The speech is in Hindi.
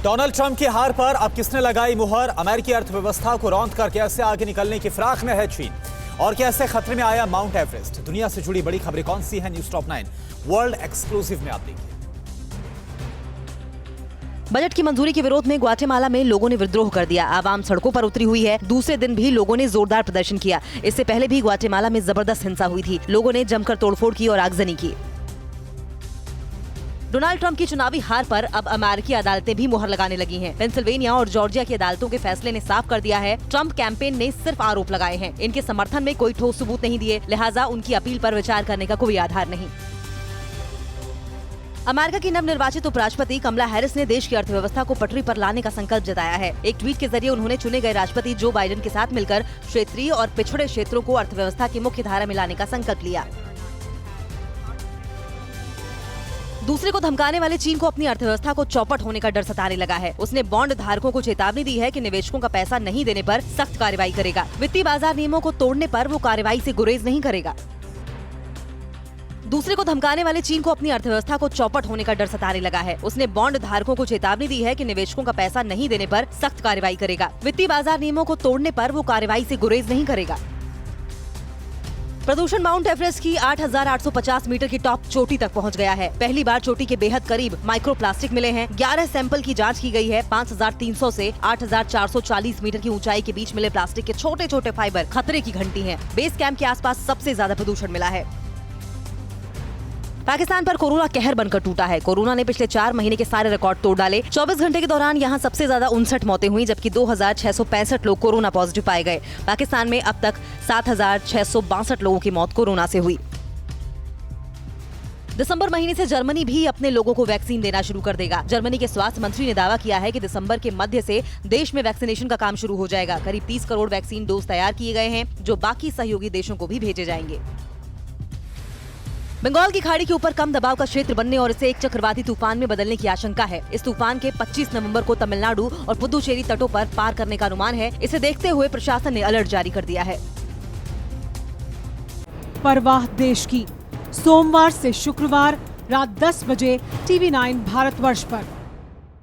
डोनाल्ड ट्रंप की हार पर अब किसने लगाई मुहर? अमेरिकी अर्थव्यवस्था को रौंद कर कैसे आगे निकलने की फिराक में है चीन? और कैसे खतरे में आया माउंट एवरेस्ट? दुनिया से जुड़ी बड़ी खबरें कौन सी हैं? न्यूज़ टॉप 9 वर्ल्ड एक्सक्लूसिव में आप देखिए। बजट की मंजूरी के विरोध में ग्वाटेमाला में लोगों ने विद्रोह कर दिया। आवाम सड़कों पर उतरी हुई है। दूसरे दिन भी लोगों ने जोरदार प्रदर्शन किया। इससे पहले भी ग्वाटेमाला में जबरदस्त हिंसा हुई थी। लोगों ने जमकर तोड़फोड़ की और आगजनी की। डोनाल्ड ट्रंप की चुनावी हार पर अब अमेरिकी अदालतें भी मुहर लगाने लगी हैं। पेंसिल्वेनिया और जॉर्जिया की अदालतों के फैसले ने साफ कर दिया है, ट्रंप कैंपेन ने सिर्फ आरोप लगाए हैं। इनके समर्थन में कोई ठोस सबूत नहीं दिए, लिहाजा उनकी अपील पर विचार करने का कोई आधार नहीं। अमेरिका की नवनिर्वाचित उपराष्ट्रपति कमला हैरिस ने देश की अर्थव्यवस्था को पटरी पर लाने का संकल्प जताया है। एक ट्वीट के जरिए उन्होंने चुने गए राष्ट्रपति जो बाइडेन के साथ मिलकर क्षेत्रीय और पिछड़े क्षेत्रों को अर्थव्यवस्था की मुख्य धारा में लाने का संकल्प लिया। दूसरे को धमकाने वाले चीन को अपनी अर्थव्यवस्था को चौपट होने का डर सताने लगा है। उसने बॉन्ड धारकों को चेतावनी दी है कि निवेशकों का पैसा नहीं देने पर सख्त कार्रवाई करेगा। वित्तीय बाजार नियमों को तोड़ने पर वो कार्रवाई से गुरेज नहीं करेगा। दूसरे को धमकाने वाले चीन को अपनी अर्थव्यवस्था को चौपट होने का डर सताने लगा है। उसने बॉन्ड धारकों को चेतावनी दी है कि निवेशकों का पैसा नहीं देने पर सख्त कार्रवाई करेगा। वित्तीय बाजार नियमों को तोड़ने पर वो कार्रवाई से गुरेज नहीं करेगा। प्रदूषण माउंट एवरेस्ट की 8,850 मीटर की टॉप चोटी तक पहुंच गया है। पहली बार चोटी के बेहद करीब माइक्रोप्लास्टिक मिले हैं। 11 सैंपल की जांच की गई है। 5,300 से 8,440 मीटर की ऊंचाई के बीच मिले प्लास्टिक के छोटे छोटे फाइबर खतरे की घंटी हैं। बेस कैंप के आसपास सबसे ज्यादा प्रदूषण मिला है। पाकिस्तान पर कोरोना कहर बनकर टूटा है। कोरोना ने पिछले 4 महीने के सारे रिकॉर्ड तोड़ डाले। 24 घंटे के दौरान यहां सबसे ज्यादा 59 मौतें हुई, जबकि 2,665 लोग कोरोना पॉजिटिव पाए गए। पाकिस्तान में अब तक 7,662 लोगों की मौत कोरोना से हुई। दिसंबर महीने से जर्मनी भी अपने लोगों को वैक्सीन देना शुरू कर देगा। जर्मनी के स्वास्थ्य मंत्री ने दावा किया है कि दिसंबर के मध्य से देश में वैक्सीनेशन का काम शुरू हो जाएगा। करीब 30 करोड़ वैक्सीन डोज तैयार किए गए हैं, जो बाकी सहयोगी देशों को भी भेजे जाएंगे। बंगाल की खाड़ी के ऊपर कम दबाव का क्षेत्र बनने और इसे एक चक्रवाती तूफान में बदलने की आशंका है। इस तूफान के 25 नवंबर को तमिलनाडु और पुदुचेरी तटों पर पार करने का अनुमान है। इसे देखते हुए प्रशासन ने अलर्ट जारी कर दिया है। परवाह देश की, सोमवार से शुक्रवार रात 10 बजे TV9 भारतवर्ष पर।